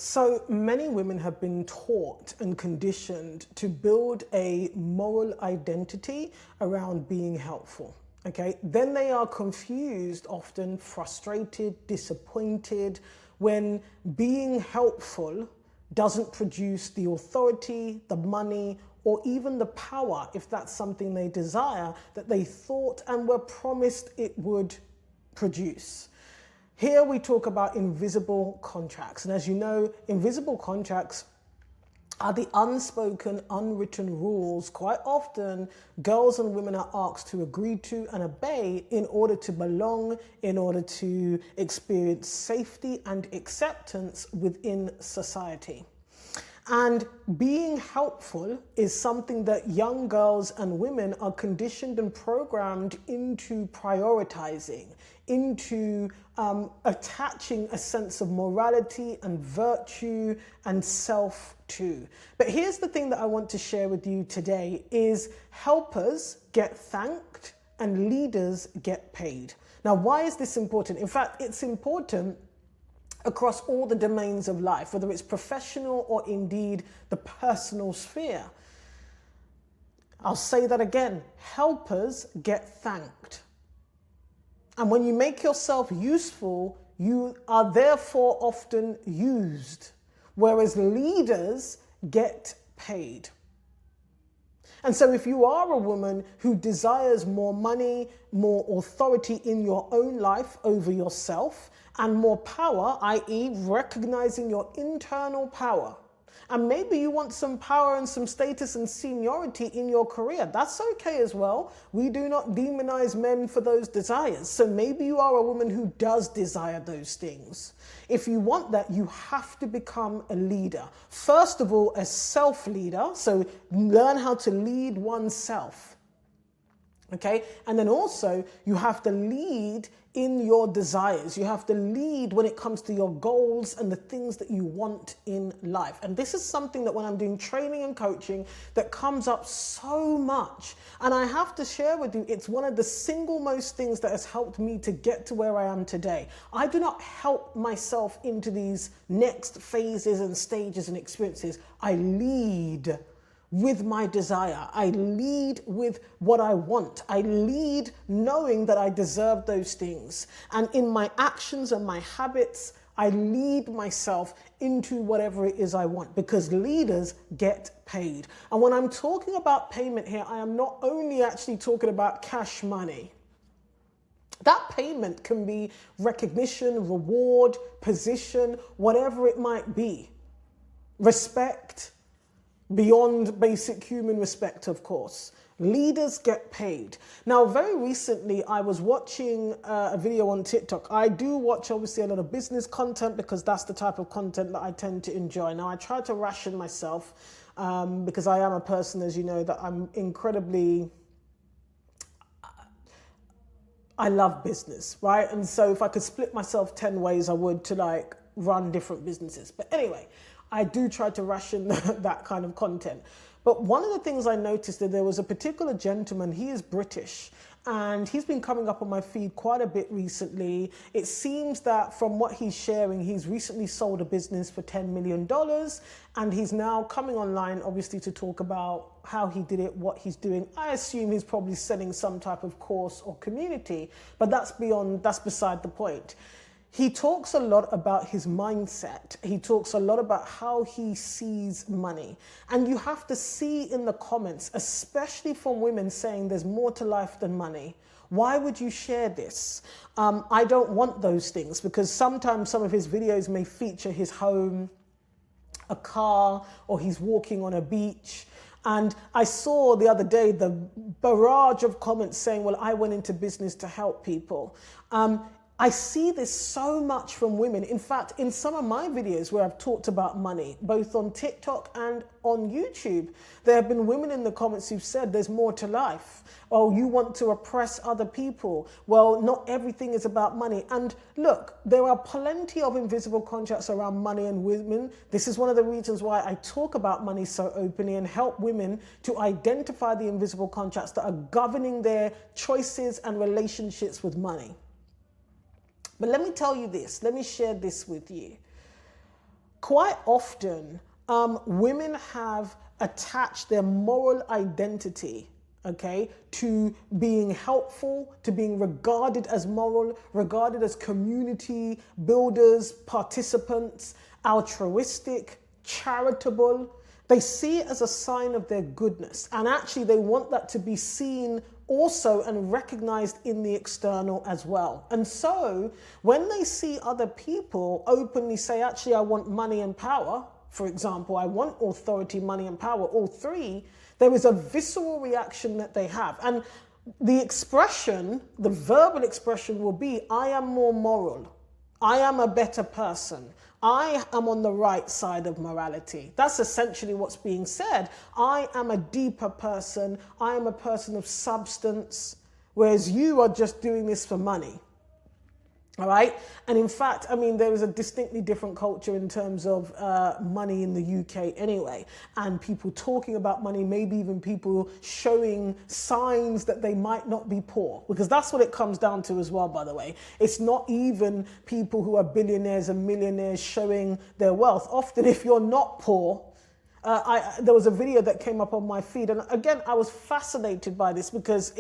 So many women have been taught and conditioned to build a moral identity around being helpful. Okay, then they are confused, often frustrated, disappointed when being helpful doesn't produce the authority, the money, or even the power, if that's something they desire, that they thought and were promised it would produce. Here we talk about invisible contracts. And as you know, invisible contracts are the unspoken, unwritten rules quite often girls and women are asked to agree to and obey in order to belong, in order to experience safety and acceptance within society. And being helpful is something that young girls and women are conditioned and programmed into prioritizing, into attaching a sense of morality and virtue and self to. But here's the thing that I want to share with you today is helpers get thanked and leaders get paid. Now, why is this important? In fact, it's important across all the domains of life, whether it's professional or indeed the personal sphere. I'll say that again, helpers get thanked. And when you make yourself useful, you are therefore often used, whereas leaders get paid. And so if you are a woman who desires more money, more authority in your own life over yourself, and more power, i.e. recognizing your internal power, and maybe you want some power and some status and seniority in your career, that's okay as well. We do not demonize men for those desires. So maybe you are a woman who does desire those things. If you want that, you have to become a leader. First of all, a self-leader, so learn how to lead oneself. Okay, and then also you have to lead in your desires. You have to lead when it comes to your goals and the things that you want in life. And this is something that when I'm doing training and coaching that comes up so much. And I have to share with you, it's one of the single most things that has helped me to get to where I am today. I do not help myself into these next phases and stages and experiences. I lead with my desire. I lead with what I want. I lead knowing that I deserve those things. And in my actions and my habits, I lead myself into whatever it is I want, because leaders get paid. And when I'm talking about payment here, I am not only actually talking about cash money. That payment can be recognition, reward, position, whatever it might be. Respect, beyond basic human respect, of course. Leaders get paid. Now, very recently, I was watching a video on TikTok. I do watch, obviously, a lot of business content because that's the type of content that I tend to enjoy. Now, I try to ration myself because I am a person, as you know, that I'm incredibly... I love business, right? And so if I could split myself 10 ways, I would, to like run different businesses. But anyway, I do try to ration that kind of content. But one of the things I noticed that there was a particular gentleman, he is British, and he's been coming up on my feed quite a bit recently. It seems that from what he's sharing, he's recently sold a business for $10 million, and he's now coming online, obviously, to talk about how he did it, what he's doing. I assume he's probably selling some type of course or community, but that's beside the point. He talks a lot about his mindset. He talks a lot about how he sees money. And you have to see in the comments, especially from women saying there's more to life than money. Why would you share this? I don't want those things, because sometimes some of his videos may feature his home, a car, or he's walking on a beach. And I saw the other day the barrage of comments saying, well, I went into business to help people. I see this so much from women. In fact, in some of my videos where I've talked about money, both on TikTok and on YouTube, there have been women in the comments who've said there's more to life. Oh, you want to oppress other people. Well, not everything is about money. And look, there are plenty of invisible contracts around money and women. This is one of the reasons why I talk about money so openly and help women to identify the invisible contracts that are governing their choices and relationships with money. But let me tell you this, let me share this with you. quite often, women have attached their moral identity, okay, to being helpful, to being regarded as moral, regarded as community builders, participants, altruistic, charitable. They see it as a sign of their goodness, and actually they want that to be seen also and recognized in the external as well. And so when they see other people openly say, actually, I want money and power, for example, I want authority, money and power, all three, there is a visceral reaction that they have. And the expression, the verbal expression will be, I am more moral. I am a better person. I am on the right side of morality. That's essentially what's being said. I am a deeper person. I am a person of substance, whereas you are just doing this for money. All right. And in fact, I mean, there is a distinctly different culture in terms of money in the UK anyway, and people talking about money, maybe even people showing signs that they might not be poor, because that's what it comes down to as well, by the way. It's not even people who are billionaires and millionaires showing their wealth. Often, if you're not poor, there was a video that came up on my feed, and again, I was fascinated by this because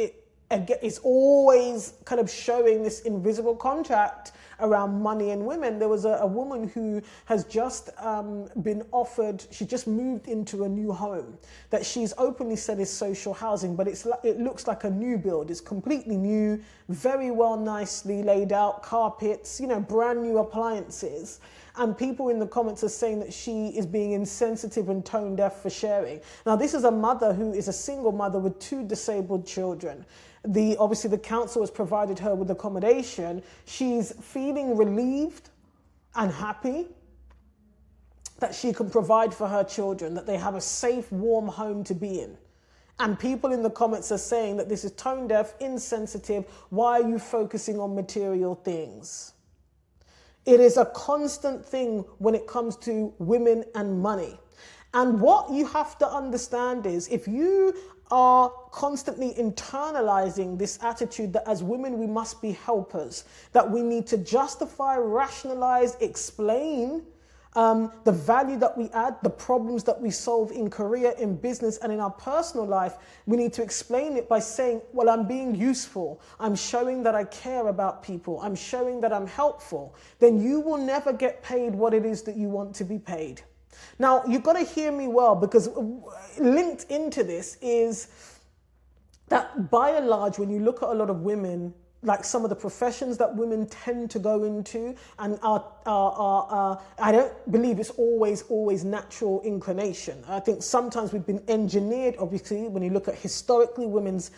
it's always kind of showing this invisible contract around money and women. There was a woman who has just been offered, she just moved into a new home that she's openly said is social housing, but it looks like a new build. It's completely new, very well nicely laid out, carpets, brand new appliances. And people in the comments are saying that she is being insensitive and tone deaf for sharing. Now, this is a mother who is a single mother with 2 disabled children. Obviously, the council has provided her with accommodation. She's feeling relieved and happy that she can provide for her children, that they have a safe, warm home to be in. And people in the comments are saying that this is tone deaf, insensitive. Why are you focusing on material things? It is a constant thing when it comes to women and money. And what you have to understand is, if you are constantly internalizing this attitude that as women we must be helpers, that we need to justify, rationalize, explain the value that we add, the problems that we solve in career, in business, and in our personal life, we need to explain it by saying, well, I'm being useful. I'm showing that I care about people. I'm showing that I'm helpful. Then you will never get paid what it is that you want to be paid. Now, you've got to hear me well, because linked into this is that by and large, when you look at a lot of women, like some of the professions that women tend to go into, and I don't believe it's always natural inclination. I think sometimes we've been engineered, obviously, when you look at historically women's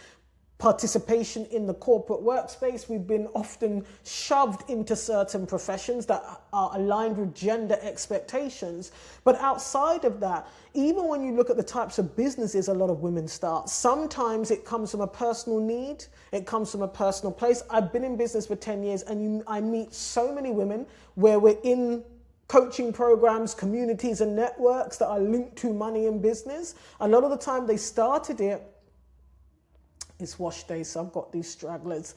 participation in the corporate workspace, we've been often shoved into certain professions that are aligned with gender expectations. But outside of that, even when you look at the types of businesses a lot of women start, sometimes it comes from a personal need, it comes from a personal place. I've been in business for 10 years and I meet so many women where we're in coaching programs, communities and networks that are linked to money and business. A lot of the time they started it, it's wash day, so I've got these stragglers.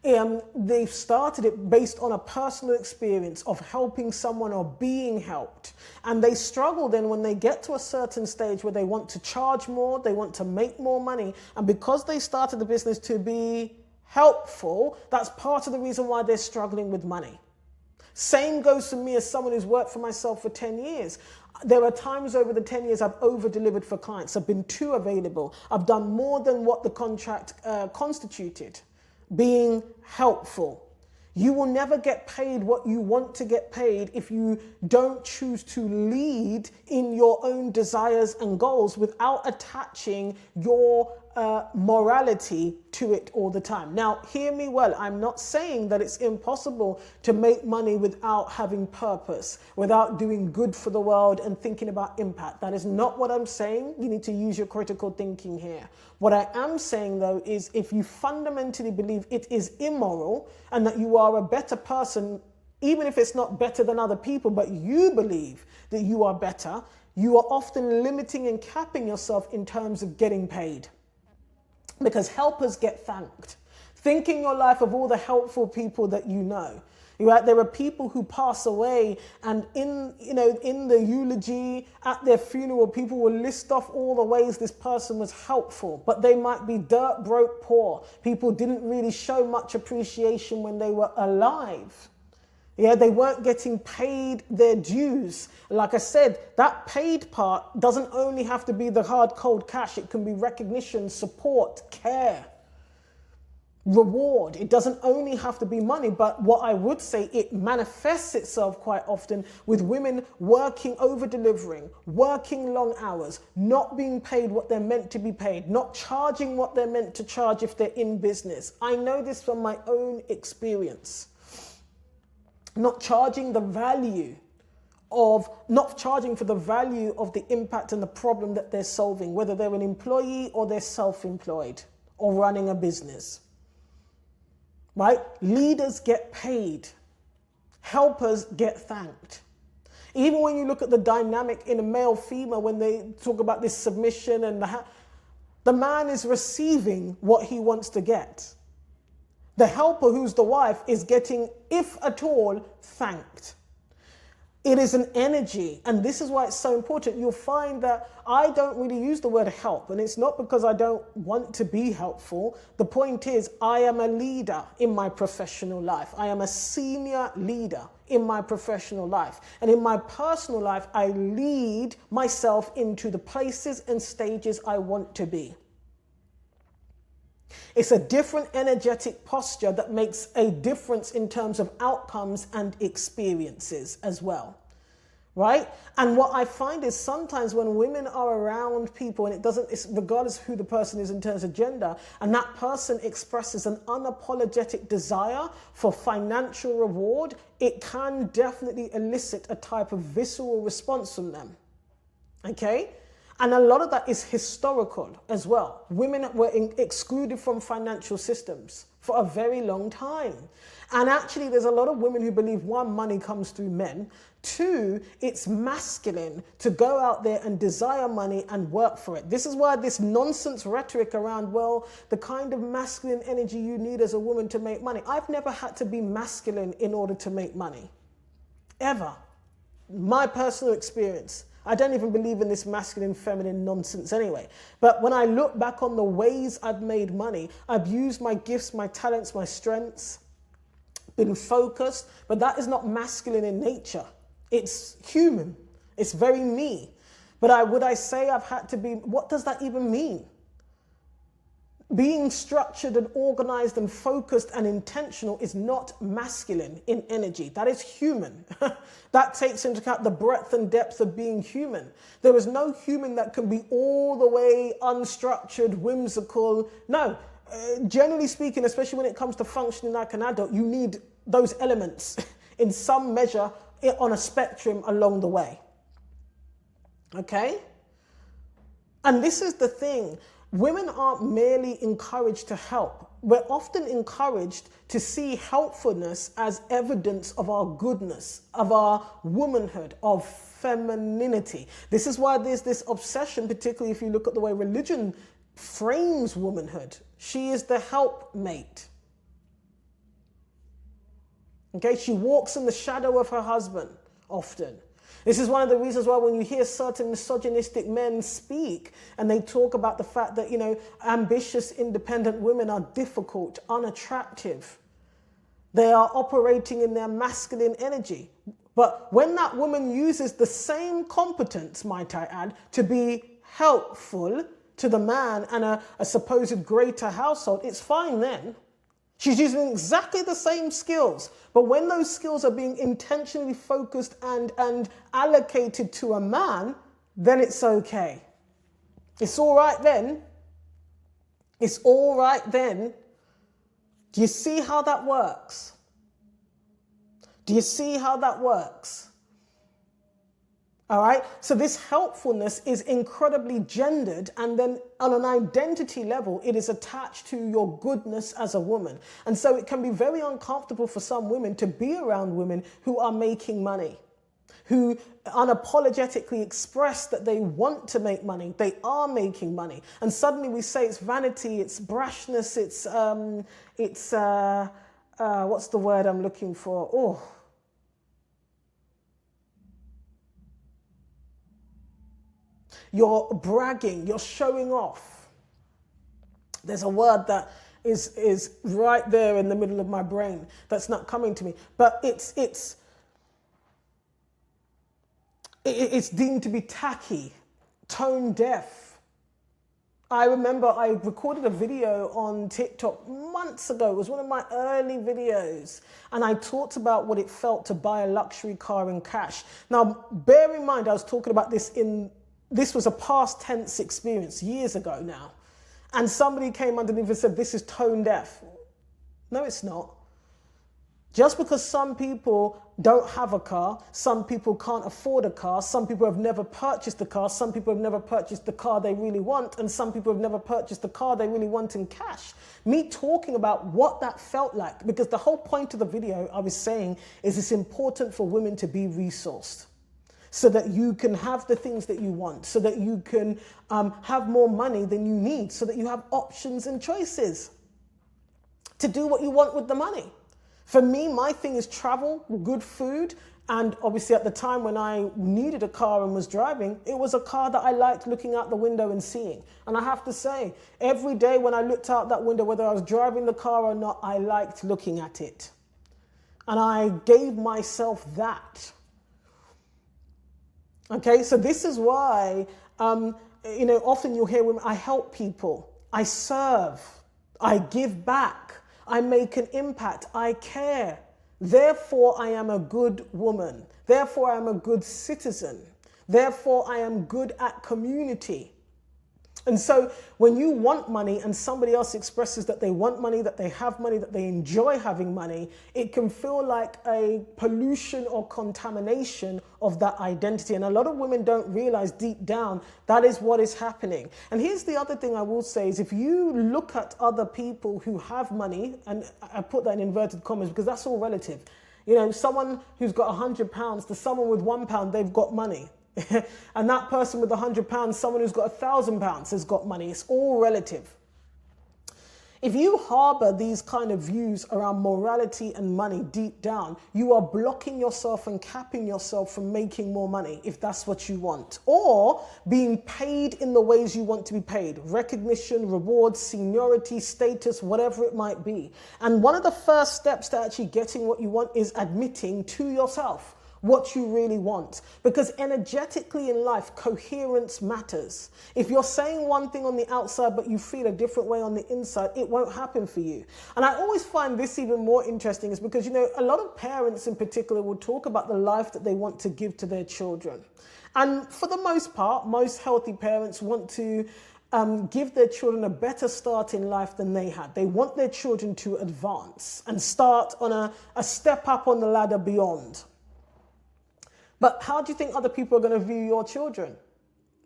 They've started it based on a personal experience of helping someone or being helped. And they struggle then when they get to a certain stage where they want to charge more, they want to make more money. And because they started the business to be helpful, that's part of the reason why they're struggling with money. Same goes for me as someone who's worked for myself for 10 years. There are times over the 10 years I've over-delivered for clients. I've been too available. I've done more than what the contract constituted, being helpful. You will never get paid what you want to get paid if you don't choose to lead in your own desires and goals without attaching your morality to it all the time. Now, hear me well. I'm not saying that it's impossible to make money without having purpose, without doing good for the world and thinking about impact. That is not what I'm saying. You need to use your critical thinking here. What I am saying, though, is if you fundamentally believe it is immoral and that you are a better person, even if it's not better than other people, but you believe that you are better, you are often limiting and capping yourself in terms of getting paid. Because helpers get thanked. Think in your life of all the helpful people that you know. Right? There are people who pass away, and in the eulogy at their funeral, people will list off all the ways this person was helpful, but they might be dirt broke poor. People didn't really show much appreciation when they were alive. Yeah, they weren't getting paid their dues. Like I said, that paid part doesn't only have to be the hard, cold cash. It can be recognition, support, care, reward. It doesn't only have to be money, but what I would say, it manifests itself quite often with women working, over-delivering, working long hours, not being paid what they're meant to be paid, not charging what they're meant to charge if they're in business. I know this from my own experience. Not charging for the value of the impact and the problem that they're solving, whether they're an employee or they're self-employed or running a business. Right? Leaders get paid. Helpers get thanked. Even when you look at the dynamic in a male-female, when they talk about this submission and the man is receiving what he wants to get. The helper, who's the wife, is getting, if at all, thanked. It is an energy, and this is why it's so important. You'll find that I don't really use the word help, and it's not because I don't want to be helpful. The point is, I am a leader in my professional life. I am a senior leader in my professional life. And in my personal life, I lead myself into the places and stages I want to be. It's a different energetic posture that makes a difference in terms of outcomes and experiences as well, right? And what I find is sometimes when women are around people, and it's regardless of who the person is in terms of gender, and that person expresses an unapologetic desire for financial reward, it can definitely elicit a type of visceral response from them, okay? And a lot of that is historical as well. Women were excluded from financial systems for a very long time. And actually, there's a lot of women who believe, one, money comes through men. Two, it's masculine to go out there and desire money and work for it. This is why this nonsense rhetoric around, well, the kind of masculine energy you need as a woman to make money. I've never had to be masculine in order to make money. Ever. My personal experience. I don't even believe in this masculine, feminine nonsense anyway. But when I look back on the ways I've made money, I've used my gifts, my talents, my strengths, been focused, but that is not masculine in nature. It's human. It's very me. But would I say I've had to be, what does that even mean? Being structured and organized and focused and intentional is not masculine in energy. That is human. That takes into account the breadth and depth of being human. There is no human that can be all the way unstructured, whimsical. No, generally speaking, especially when it comes to functioning like an adult, you need those elements in some measure on a spectrum along the way. Okay? And this is the thing. Women aren't merely encouraged to help. We're often encouraged to see helpfulness as evidence of our goodness, of our womanhood, of femininity. This is why there's this obsession, particularly if you look at the way religion frames womanhood. She is the helpmate. Okay, she walks in the shadow of her husband often. This is one of the reasons why when you hear certain misogynistic men speak and they talk about the fact that, ambitious, independent women are difficult, unattractive. They are operating in their masculine energy. But when that woman uses the same competence, might I add, to be helpful to the man and a supposed greater household, it's fine then. She's using exactly the same skills, but when those skills are being intentionally focused and allocated to a man, then it's okay. It's all right then. It's all right then. Do you see how that works? Do you see how that works? All right, so this helpfulness is incredibly gendered, and then on an identity level, it is attached to your goodness as a woman. And so it can be very uncomfortable for some women to be around women who are making money, who unapologetically express that they want to make money, they are making money. And suddenly we say it's vanity, it's brashness, it's what's the word I'm looking for? Oh, you're bragging, you're showing off. There's a word that is right there in the middle of my brain that's not coming to me, but it's deemed to be tacky, tone deaf. I remember I recorded a video on TikTok months ago. It was one of my early videos. And I talked about what it felt to buy a luxury car in cash. Now, bear in mind, I was talking about this was a past tense experience years ago now. And somebody came underneath and said, this is tone deaf. No, it's not. Just because some people don't have a car, some people can't afford a car, some people have never purchased a car, some people have never purchased the car they really want, and some people have never purchased the car they really want in cash. Me talking about what that felt like, because the whole point of the video I was saying is it's important for women to be resourced so that you can have the things that you want, so that you can have more money than you need, so that you have options and choices to do what you want with the money. For me, my thing is travel, good food, and obviously at the time when I needed a car and was driving, it was a car that I liked looking out the window and seeing. And I have to say, every day when I looked out that window, whether I was driving the car or not, I liked looking at it. And I gave myself that. Okay, so this is why, often you'll hear women, I help people, I serve, I give back, I make an impact, I care. Therefore, I am a good woman. Therefore, I am a good citizen. Therefore, I am good at community. And so when you want money and somebody else expresses that they want money, that they have money, that they enjoy having money, it can feel like a pollution or contamination of that identity. And a lot of women don't realize deep down that is what is happening. And here's the other thing I will say is if you look at other people who have money, and I put that in inverted commas because that's all relative. You know, someone who's got £100 to someone with £1, they've got money. And that person with £100, someone who's got £1,000 has got money. It's all relative. If you harbor these kind of views around morality and money deep down, you are blocking yourself and capping yourself from making more money if that's what you want, or being paid in the ways you want to be paid. Recognition, rewards, seniority, status, whatever it might be. And one of the first steps to actually getting what you want is admitting to yourself what you really want. Because energetically in life, coherence matters. If you're saying one thing on the outside, but you feel a different way on the inside, it won't happen for you. And I always find this even more interesting is because, a lot of parents in particular will talk about the life that they want to give to their children. And for the most part, most healthy parents want to give their children a better start in life than they had. They want their children to advance and start on a step up on the ladder beyond. But how do you think other people are going to view your children?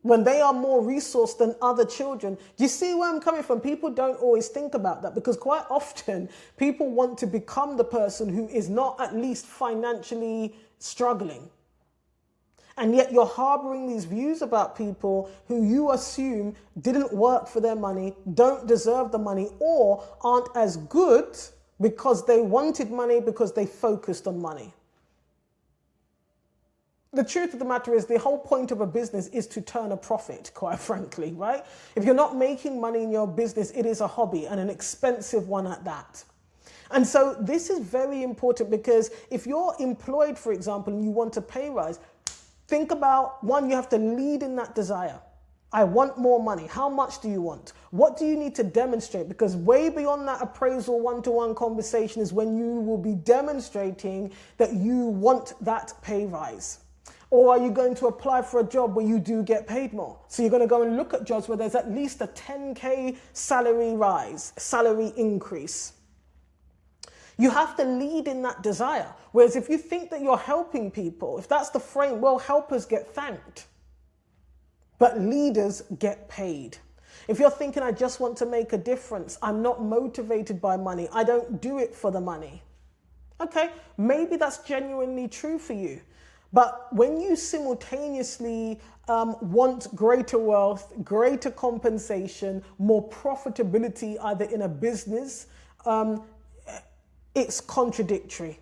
When they are more resourced than other children. Do you see where I'm coming from? People don't always think about that because quite often people want to become the person who is not at least financially struggling. And yet you're harboring these views about people who you assume didn't work for their money, don't deserve the money, or aren't as good because they wanted money because they focused on money. The truth of the matter is the whole point of a business is to turn a profit, quite frankly, right? If you're not making money in your business, it is a hobby and an expensive one at that. And so this is very important because if you're employed, for example, and you want a pay rise, think about, one, you have to lead in that desire. I want more money. How much do you want? What do you need to demonstrate? Because way beyond that appraisal one-to-one conversation is when you will be demonstrating that you want that pay rise. Or are you going to apply for a job where you do get paid more? So you're going to go and look at jobs where there's at least a 10K salary rise, salary increase. You have to lead in that desire. Whereas if you think that you're helping people, if that's the frame, well, helpers get thanked, but leaders get paid. If you're thinking, I just want to make a difference, I'm not motivated by money, I don't do it for the money. Okay, maybe that's genuinely true for you. But when you simultaneously want greater wealth, greater compensation, more profitability, either in a business, it's contradictory.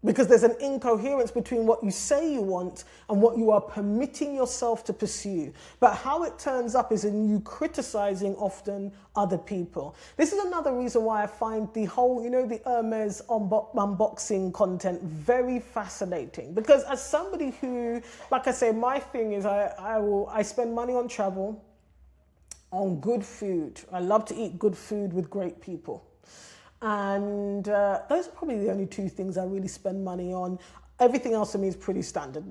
Because there's an incoherence between what you say you want and what you are permitting yourself to pursue. But how it turns up is in you criticizing often other people. This is another reason why I find the whole, the Hermès unboxing content very fascinating. Because as somebody who, like I say, my thing is I spend money on travel, on good food. I love to eat good food with great people. And those are probably the only two things I really spend money on. Everything else to me is pretty standard.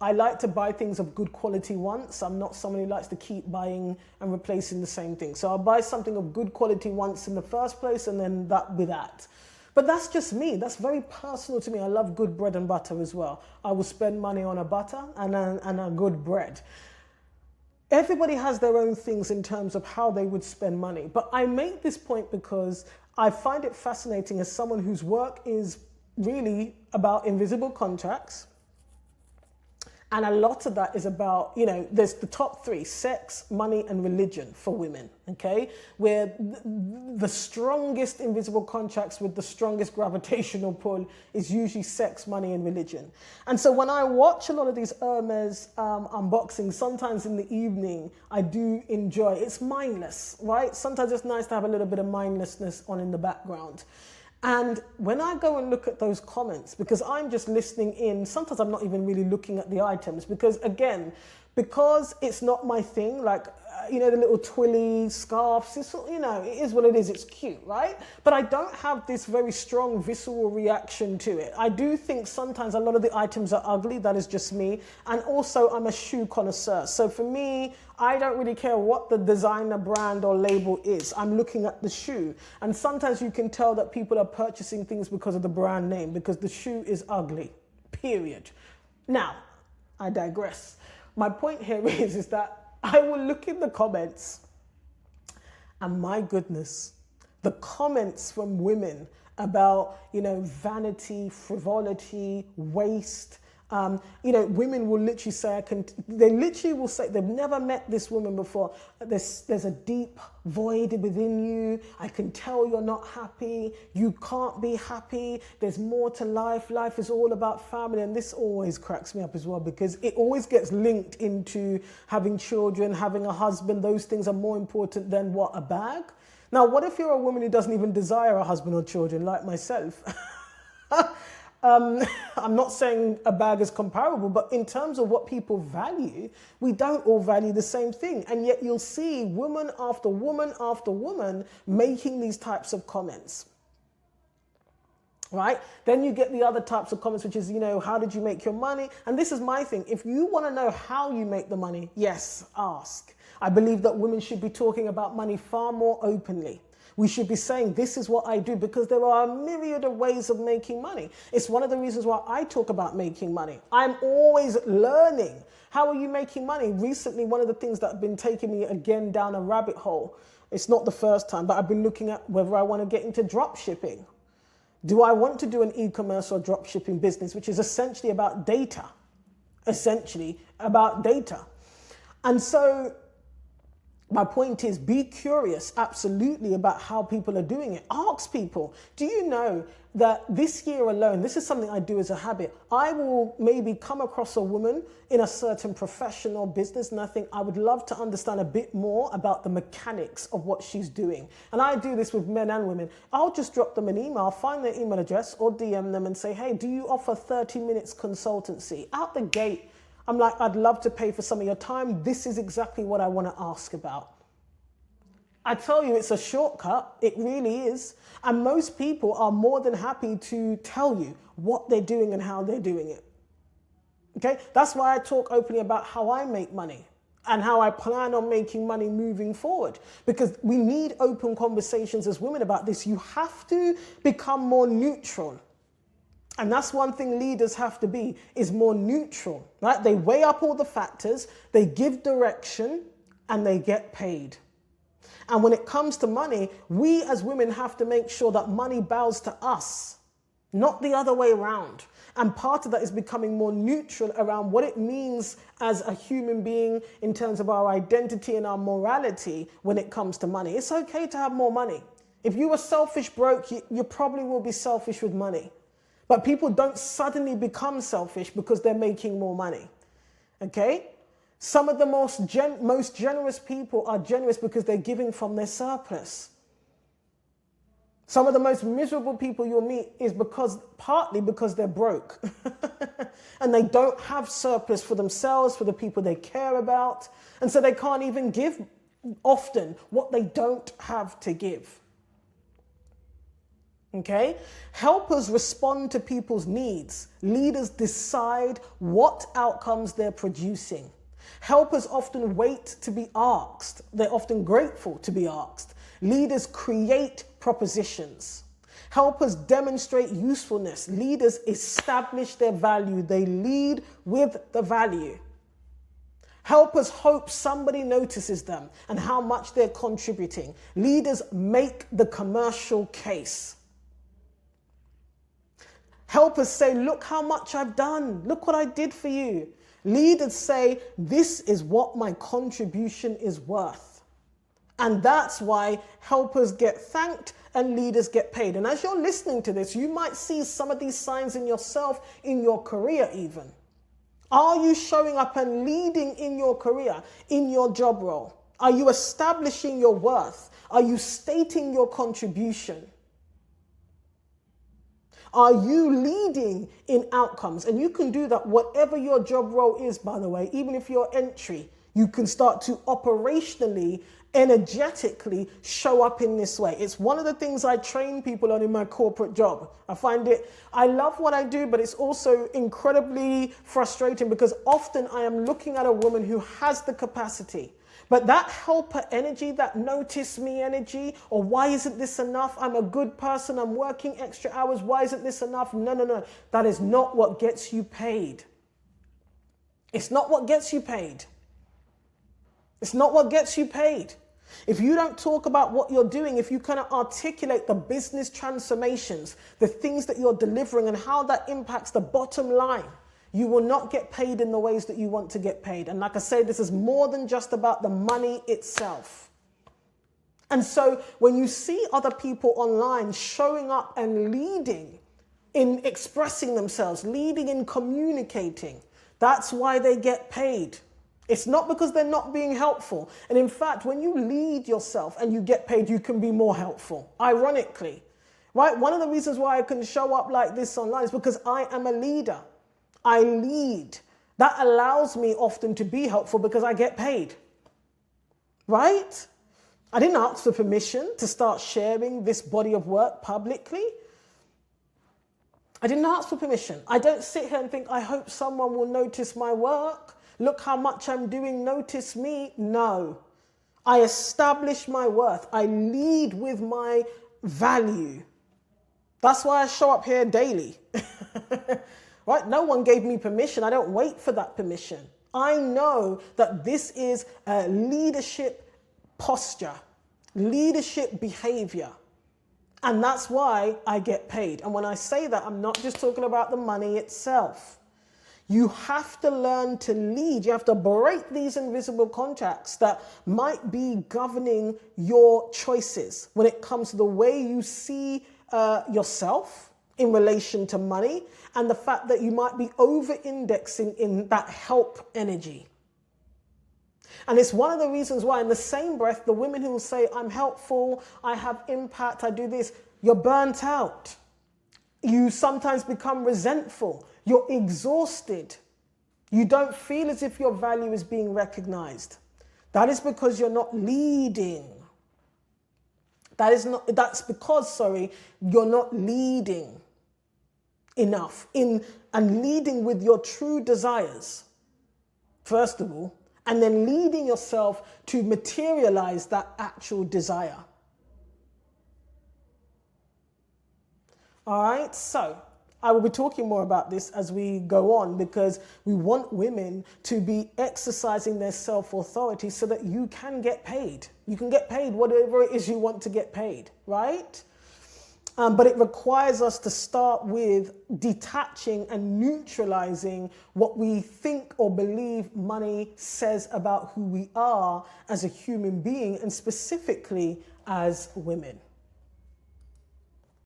I like to buy things of good quality once. I'm not someone who likes to keep buying and replacing the same thing. So I'll buy something of good quality once in the first place and then that with that. But that's just me. That's very personal to me. I love good bread and butter as well. I will spend money on a butter and a good bread. Everybody has their own things in terms of how they would spend money. But I make this point because I find it fascinating as someone whose work is really about invisible contracts. And a lot of that is about, there's the top three: sex, money, and religion for women, okay? Where the strongest invisible contracts with the strongest gravitational pull is usually sex, money, and religion. And so when I watch a lot of these Hermès unboxings, sometimes in the evening, I do enjoy. It's mindless, right? Sometimes it's nice to have a little bit of mindlessness on in the background. And when I go and look at those comments, because I'm just listening in, sometimes I'm not even really looking at the items because, again, because it's not my thing, like, the little twilly scarves, it is what it is, it's cute, right? But I don't have this very strong visceral reaction to it. I do think sometimes a lot of the items are ugly, that is just me. And also I'm a shoe connoisseur. So for me, I don't really care what the designer brand or label is. I'm looking at the shoe. And sometimes you can tell that people are purchasing things because of the brand name, because the shoe is ugly, period. Now, I digress. My point here is that I will look in the comments and my goodness, the comments from women about, vanity, frivolity, waste. Women will literally say, they literally will say, they've never met this woman before. There's a deep void within you. I can tell you're not happy. You can't be happy. There's more to life. Life is all about family. And this always cracks me up as well because it always gets linked into having children, having a husband. Those things are more important than what, a bag? Now, what if you're a woman who doesn't even desire a husband or children like myself? I'm not saying a bag is comparable, but in terms of what people value, we don't all value the same thing. And yet you'll see woman after woman after woman making these types of comments. Right? Then you get the other types of comments, which is, how did you make your money? And this is my thing. If you want to know how you make the money, yes, ask. I believe that women should be talking about money far more openly. We should be saying, this is what I do, because there are a myriad of ways of making money. It's one of the reasons why I talk about making money. I'm always learning. How are you making money? Recently, one of the things that have been taking me again down a rabbit hole, it's not the first time, but I've been looking at whether I want to get into drop shipping. Do I want to do an e-commerce or drop shipping business, which is essentially about data? And so my point is, be curious, absolutely, about how people are doing it. Ask people, do you know that this year alone, this is something I do as a habit, I will maybe come across a woman in a certain profession or business, and I think I would love to understand a bit more about the mechanics of what she's doing. And I do this with men and women. I'll just drop them an email, find their email address or DM them and say, hey, do you offer 30 minutes consultancy? Out the gate, I'm like, I'd love to pay for some of your time. This is exactly what I want to ask about. I tell you, it's a shortcut. It really is. And most people are more than happy to tell you what they're doing and how they're doing it. Okay? That's why I talk openly about how I make money and how I plan on making money moving forward. Because we need open conversations as women about this. You have to become more neutral. And that's one thing leaders have to be, is more neutral, right? They weigh up all the factors, they give direction, and they get paid. And when it comes to money, we as women have to make sure that money bows to us, not the other way around. And part of that is becoming more neutral around what it means as a human being in terms of our identity and our morality when it comes to money. It's okay to have more money. If you were selfish broke, you probably will be selfish with money. But people don't suddenly become selfish because they're making more money. Okay? Some of the most generous people are generous because they're giving from their surplus. Some of the most miserable people you'll meet is partly because they're broke. And they don't have surplus for themselves, for the people they care about. And so they can't even give often what they don't have to give. Okay? Helpers respond to people's needs. Leaders decide what outcomes they're producing. Helpers often wait to be asked. They're often grateful to be asked. Leaders create propositions. Helpers demonstrate usefulness. Leaders establish their value. They lead with the value. Helpers hope somebody notices them and how much they're contributing. Leaders make the commercial case. Helpers say, look how much I've done. Look what I did for you. Leaders say, this is what my contribution is worth. And that's why helpers get thanked and leaders get paid. And as you're listening to this, you might see some of these signs in yourself, in your career even. Are you showing up and leading in your career, in your job role? Are you establishing your worth? Are you stating your contribution? Are you leading in outcomes? And you can do that whatever your job role is, by the way. Even if you're entry, you can start to operationally, energetically show up in this way. It's one of the things I train people on in my corporate job. I love what I do, but it's also incredibly frustrating because often I am looking at a woman who has the capacity. But that helper energy, that notice me energy, or why isn't this enough? I'm a good person, I'm working extra hours, why isn't this enough? No. That is not what gets you paid. It's not what gets you paid. It's not what gets you paid. If you don't talk about what you're doing, if you cannot articulate the business transformations, the things that you're delivering and how that impacts the bottom line, you will not get paid in the ways that you want to get paid. And like I say, this is more than just about the money itself. And so when you see other people online showing up and leading in expressing themselves, leading in communicating, that's why they get paid. It's not because they're not being helpful. And in fact, when you lead yourself and you get paid, you can be more helpful, ironically. Right? One of the reasons why I can show up like this online is because I am a leader. I lead. That allows me often to be helpful because I get paid. Right? I didn't ask for permission to start sharing this body of work publicly. I didn't ask for permission. I don't sit here and think, I hope someone will notice my work. Look how much I'm doing, notice me. No. I establish my worth. I lead with my value. That's why I show up here daily. Right? No one gave me permission. I don't wait for that permission. I know that this is a leadership posture, leadership behavior. And that's why I get paid. And when I say that, I'm not just talking about the money itself. You have to learn to lead. You have to break these invisible contracts that might be governing your choices when it comes to the way you see yourself in relation to money and the fact that you might be over-indexing in that help energy. And it's one of the reasons why, in the same breath, the women who will say, I'm helpful, I have impact, I do this, you're burnt out. You sometimes become resentful. You're exhausted. You don't feel as if your value is being recognized. That is because you're not leading. That's because you're not leading enough and leading with your true desires, first of all, and then leading yourself to materialize that actual desire. All right, so I will be talking more about this as we go on because we want women to be exercising their self-authority so that you can get paid. You can get paid whatever it is you want to get paid, right? But it requires us to start with detaching and neutralizing what we think or believe money says about who we are as a human being and specifically as women.